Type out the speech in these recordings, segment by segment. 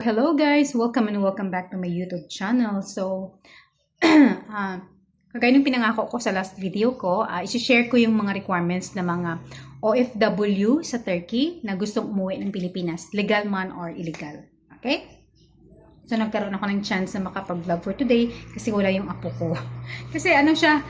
Hello guys! Welcome and welcome back to my YouTube channel. So, kagaya ng pinangako ko sa last video ko, isi-share ko yung mga requirements ng mga OFW sa Turkey na gustong umuwi ng Pilipinas, legal man or illegal. Okay? So, nagkaroon ako ng chance na makapag-vlog for today kasi wala yung apo ko. Kasi ano siya,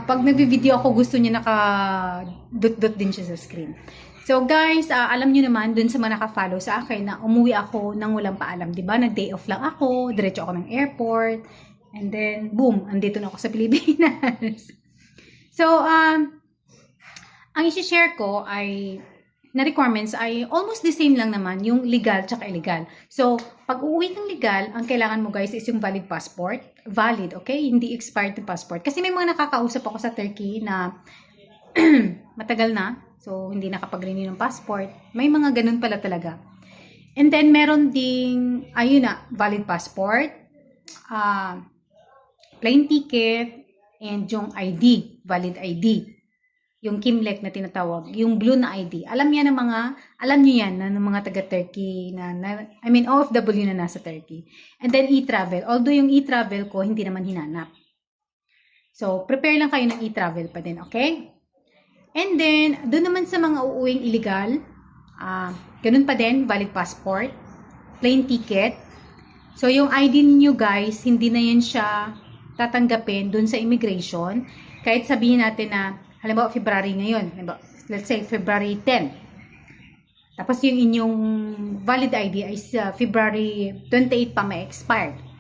pag nag-video ako, gusto niya naka-dot-dot din siya sa screen. So guys, alam niyo naman dun sa mga naka-follow sa akin na umuwi ako nang walang paalam, 'di ba? Nag-day off lang ako, diretso ako ng airport, and then boom, andito na ako sa Pilipinas. So, ang i-share ko ay na requirements ay almost the same lang naman, yung legal tsaka illegal. So, pag uuwi ng legal, ang kailangan mo guys is yung valid passport. Valid, okay? Hindi expired yung passport. Kasi may mga nakakausap ako sa Turkey na matagal na. So, hindi nakapag-renew ng passport. May mga ganun pala talaga. And then, meron ding, ayun na, valid passport, plane ticket, and yung ID, valid ID. Yung Kimlek na tinatawag, yung blue na ID. Alam niyo yan ng mga taga-Turkey OFW na nasa Turkey. And then, e-travel. Although yung e-travel ko, hindi naman hinanap. So, prepare lang kayo ng e-travel pa din, okay? And then, doon naman sa mga uuwing illegal, ganun pa din, valid passport, plane ticket. So, yung ID niyo guys, hindi na yan siya tatanggapin doon sa immigration. Kahit sabihin natin na, halimbawa, February ngayon. Let's say, February 10. Tapos, yung inyong valid ID ay February 28 pa may expired.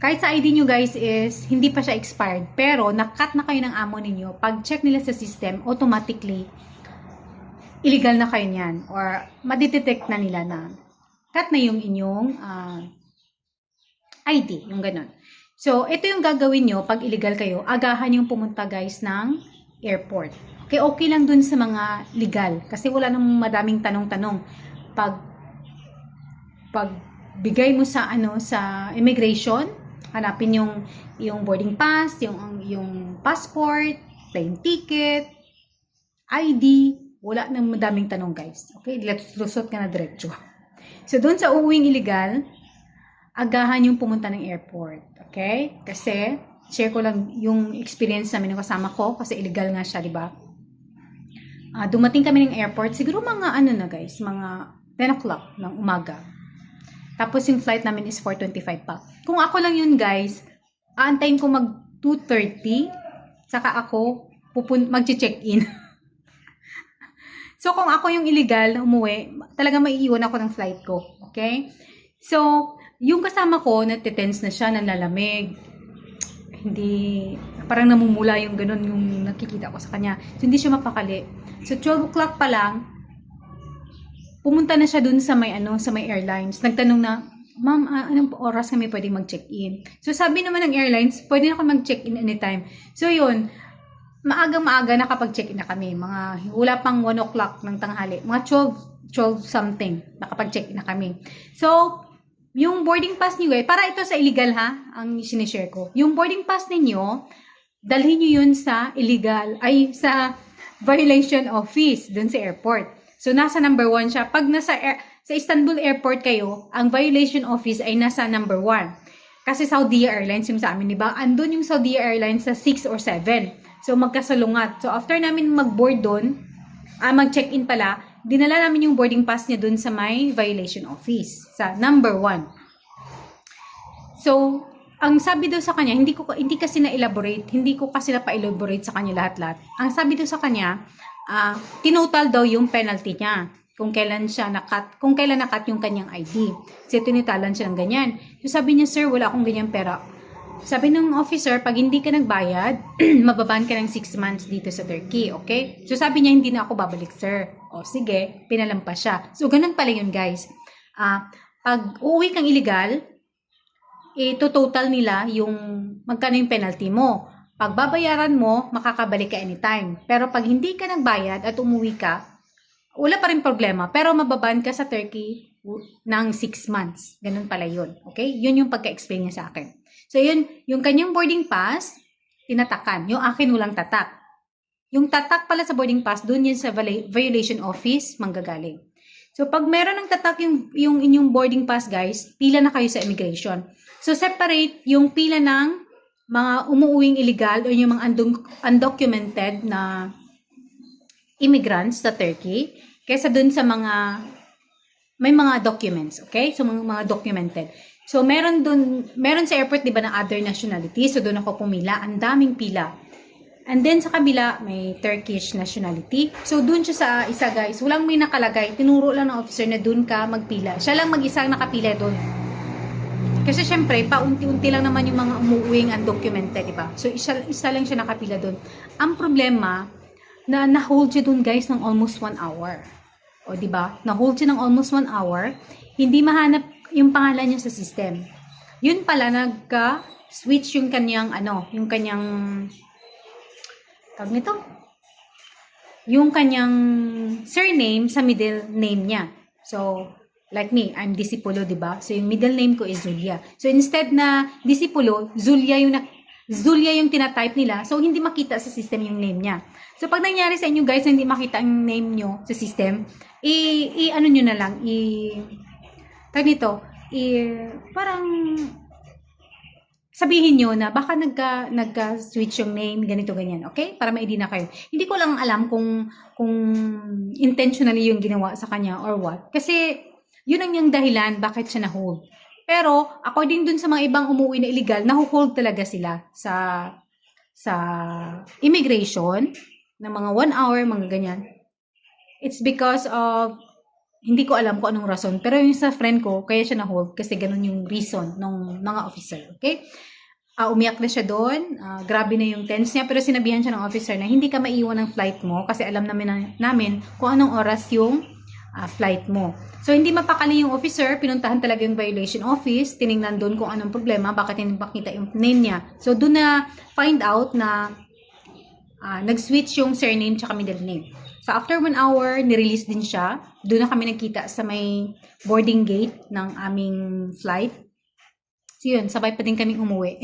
Kahit sa ID nyo guys is hindi pa siya expired, pero na-cut na kayo ng amo ninyo, pag check nila sa system, automatically illegal na kayo niyan or madidetect na nila na cut na yung inyong ID, yung ganun. So, ito yung gagawin nyo pag illegal kayo, agahan yung pumunta guys ng airport. Okay lang dun sa mga legal kasi wala nang madaming tanong-tanong. Pag bigay mo sa sa immigration, hanapin yung boarding pass, yung passport, plane ticket, ID, wala nang madaming tanong guys. Okay, let's lusot ka na diretso. So doon sa uuwing illegal, agahan yung pumunta ng airport. Okay? Kasi share ko lang yung experience namin ng kasama ko kasi illegal nga siya, di ba? Dumating kami ng airport, siguro mga na guys, mga 10 o'clock ng umaga. Tapos yung flight namin is 4:25 pa. Kung ako lang yun guys, aantayin ko mag 2:30, saka ako mag-check-in. So kung ako yung illegal na umuwi, talaga maiiwan ako ng flight ko. Okay? So, yung kasama ko, natitense na siya, nanlalamig. Hindi, parang namumula yung ganun yung nakikita ko sa kanya. So, hindi siya mapakali. So, 12 o'clock pa lang, pumunta na siya dun sa may airlines. Nagtanong na, "Ma'am, anong oras kami pwedeng mag-check-in?" So sabi naman ng airlines, pwede na kami mag-check-in anytime. So yun, maagang-maaga nakapag-check-in na kami. Wala pang 1 o'clock ng tanghali. Mga 12 something, nakapag-check-in na kami. So, yung boarding pass niyo, para ito sa illegal ha, ang sinishare ko. Yung boarding pass ninyo, dalhin niyo yun sa sa violation office dun sa airport. So, nasa number 1 siya. Pag sa Istanbul Airport kayo, ang violation office ay nasa number 1. Kasi Saudi Airlines yung sa amin, di ba? Andun yung Saudi Airlines sa 6 or 7. So, magkasalungat. So, after namin mag-board doon, mag-check-in pala, dinala namin yung boarding pass niya doon sa may violation office. Sa number 1. So, ang sabi daw sa kanya, hindi kasi hindi ko kasi na-elaborate sa kanya lahat-lahat. Ang sabi daw sa kanya, tinotal daw yung penalty niya kung kailan nakat yung kanyang ID. Kasi tinitalan siya ng ganyan. So sabi niya, "Sir, wala akong ganyan pera." Sabi ng officer, "Pag hindi ka nagbayad, mababan ka ng 6 months dito sa Turkey, okay?" So sabi niya, "Hindi na ako babalik, sir." O sige, pinalampas siya. So ganun pala yun guys. Pag uuwi kang illegal, ito-total nila yung magkano yung penalty mo. Pag babayaran mo, makakabalik ka anytime. Pero pag hindi ka nagbayad at umuwi ka, wala pa rin problema. Pero mababan ka sa Turkey ng 6 months. Ganun pala yun. Okay? Yun yung pagka-explain niya sa akin. So yun, yung kanyang boarding pass, tinatakan. Yung akin walang tatak. Yung tatak pala sa boarding pass, dun yun sa violation office, manggagaling. So, pag meron ng tatak yung inyong boarding pass, guys, pila na kayo sa immigration. So, separate yung pila ng mga umuuwing illegal o yung mga undocumented na immigrants sa Turkey kaysa dun sa mga may mga documents, okay? So, mga documented. So, meron sa airport, di ba, na other nationality. So, doon ako pumila. Ang daming pila. And then, sa kabila, may Turkish nationality. So, doon siya sa isa, guys. Walang may nakalagay. Tinuro lang ng officer na doon ka magpila. Siya lang mag-isa nakapila doon. Kasi, syempre, paunti-unti lang naman yung mga umuuwing undocumented, di ba? So, isa lang siya nakapila doon. Ang problema, na-hold siya doon, guys, ng almost 1 hour. O, di ba? Na-hold siya ng almost 1 hour. Hindi mahanap yung pangalan niya sa system. Yun pala, nagka-switch yung kanyang, tawag nito, yung kanyang surname sa middle name niya. So, like me, I'm Disipulo, di ba? So, yung middle name ko is Zulia. So, instead na Disipulo, Zulia yung tinatype nila. So, hindi makita sa system yung name niya. So, pag nangyari sa inyo, guys, na hindi makita ang name nyo sa system, ano nyo na lang, tawag nito, parang sabihin nyo na baka nagka-switch yung name, ganito, ganyan. Okay? Para ma-ID na kayo. Hindi ko lang alam kung intentionally yung ginawa sa kanya or what. Kasi, yun ang yung dahilan bakit siya na-hold. Pero, according dun sa mga ibang umuwi na illegal, na-hold talaga sila sa immigration ng mga 1 hour, mga ganyan. It's because of, hindi ko alam kung anong rason. Pero yung sa friend ko, kaya siya na-hold kasi ganun yung reason ng mga officer. Okay? Umiyak na siya doon. Grabe na yung tense niya. Pero sinabihan siya ng officer na hindi ka maiwan ng flight mo kasi alam namin kung anong oras yung flight mo. So, hindi mapakali yung officer. Pinuntahan talaga yung violation office. Tiningnan doon kung anong problema. Bakit hindi makita yung name niya. So, doon na find out na nag-switch yung surname tsaka middle name. So, after 1 hour, nirelease din siya. Doon na kami nagkita sa may boarding gate ng aming flight. So, yun. Sabay pa din kami umuwi.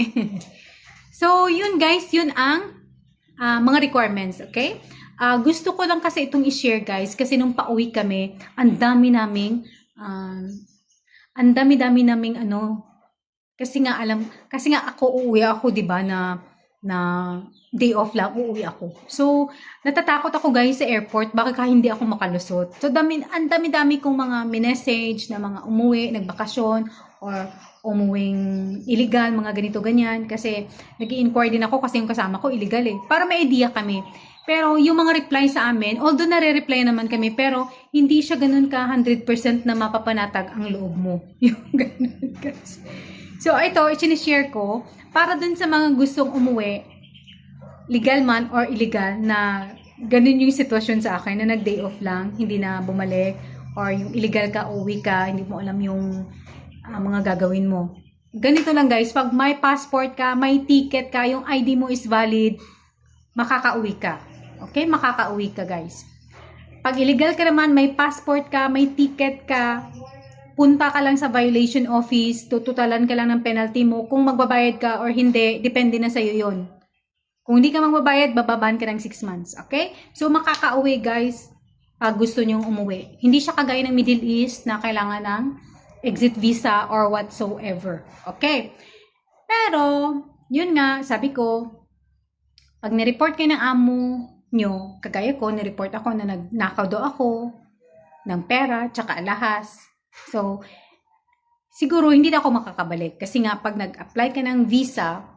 So, yun guys. Yun ang mga requirements. Okay? Gusto ko lang kasi itong i-share guys. Kasi nung pauwi kami, ang dami naming kasi nga ako uuwi ako, 'di ba, na day off lang, uuwi ako. So, natatakot ako guys sa airport, baka hindi ako makalusot. So, ang dami-dami kong mga minessage na mga umuwi, nagbakasyon, or umuwing illegal, mga ganito, ganyan. Kasi, nag-i-inquire din ako kasi yung kasama ko illegal eh. Para may idea kami. Pero, yung mga reply sa amin, although nare-reply naman kami, pero, hindi siya ganun ka 100% na mapapanatag ang loob mo. Yung ganun guys. So, ito, i-share ko, para dun sa mga gustong umuwi, legal man or illegal, na ganun yung sitwasyon sa akin, na nag-day off lang, hindi na bumalik, or yung illegal ka, uwi ka, hindi mo alam yung mga gagawin mo. Ganito lang guys, pag may passport ka, may ticket ka, yung ID mo is valid, makakauwi ka. Okay? Makakauwi ka guys. Pag illegal ka naman, may passport ka, may ticket ka, punta ka lang sa violation office, tututalan ka lang ng penalty mo. Kung magbabayad ka or hindi, depende na sa'yo yun. Kung hindi ka magbabayad, bababan ka ng 6 months. Okay? So, makakauwi guys pag gusto nyong umuwi. Hindi siya kagaya ng Middle East na kailangan ng exit visa or whatsoever. Okay? Pero, yun nga, sabi ko, pag nireport kayo ng amo nyo, kagaya ko, nireport ako na nagnakaw daw ako ng pera, tsaka alahas. So, siguro hindi na ako makakabalik. Kasi nga, pag nag-apply ka ng visa,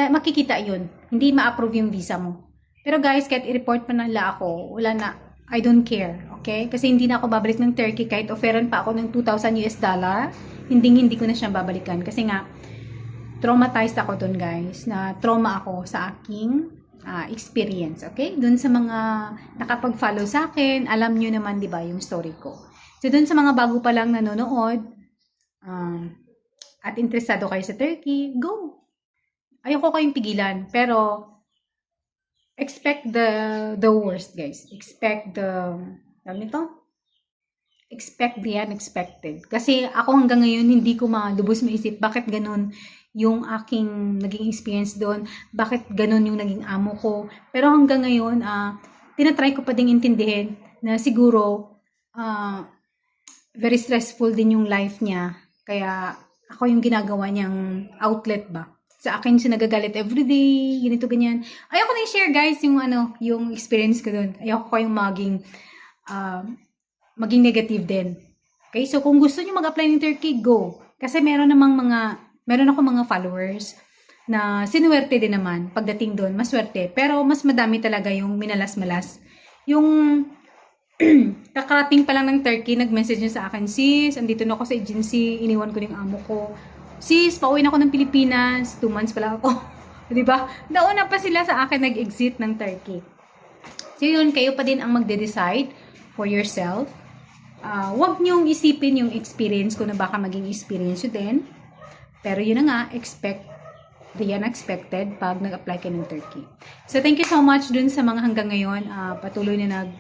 makikita yun. Hindi ma-approve yung visa mo. Pero guys, kahit i-report pa nila ako, wala na. I don't care. Okay? Kasi hindi na ako babalik ng Turkey. Kahit offeran pa ako ng $2,000 US. Hindi ko na siya babalikan. Kasi nga, traumatized ako dun guys. Na trauma ako sa aking experience. Okay? Dun sa mga nakapag-follow sa akin, alam nyo naman, di ba, yung story ko. So, dun sa mga bago pa lang nanonood, at interesado kayo sa Turkey, go! Ayoko kayong pigilan, pero expect the worst, guys. Expect the unexpected. Kasi ako hanggang ngayon, hindi ko malubos maisip bakit ganun yung aking naging experience doon, bakit ganun yung naging amo ko. Pero hanggang ngayon, tinatry ko pa ding intindihin na siguro, very stressful din yung life niya. Kaya ako yung ginagawa niyang outlet ba. Sa akin siya nagagalit everyday, ganito, ganyan. Ayoko na i-share guys yung experience ko doon. Ayoko ko yung maging negative din. Okay, so kung gusto niyo mag-apply ng Turkey, go. Kasi meron ako mga followers na sinuwerte din naman pagdating doon, maswerte. Pero mas madami talaga yung minalas-malas. Yung kakarating pa lang ng Turkey, nag-message niya sa akin, sis, andito na ako sa agency, iniwan ko yung amo ko. Sis, pauwi na ako ng Pilipinas, 2 months pala ako. Diba? Nauna pa sila sa akin nag-exit ng Turkey. So yun, kayo pa din ang magde-decide for yourself. Huwag niyong isipin yung experience ko na baka maging experience yun din. Pero yun na nga, expect the unexpected pag nag-apply ka ng Turkey. So thank you so much dun sa mga hanggang ngayon. Patuloy na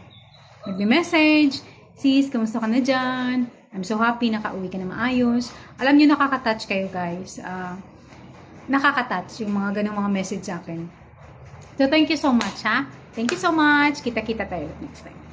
nagme-message. Sis, kamusta ka na dyan? I'm so happy, nakauwi ka na maayos. Alam nyo, nakaka-touch kayo guys. Nakaka-touch yung mga ganung mga message sa akin. So thank you so much ha. Thank you so much. Kita-kita tayo next time.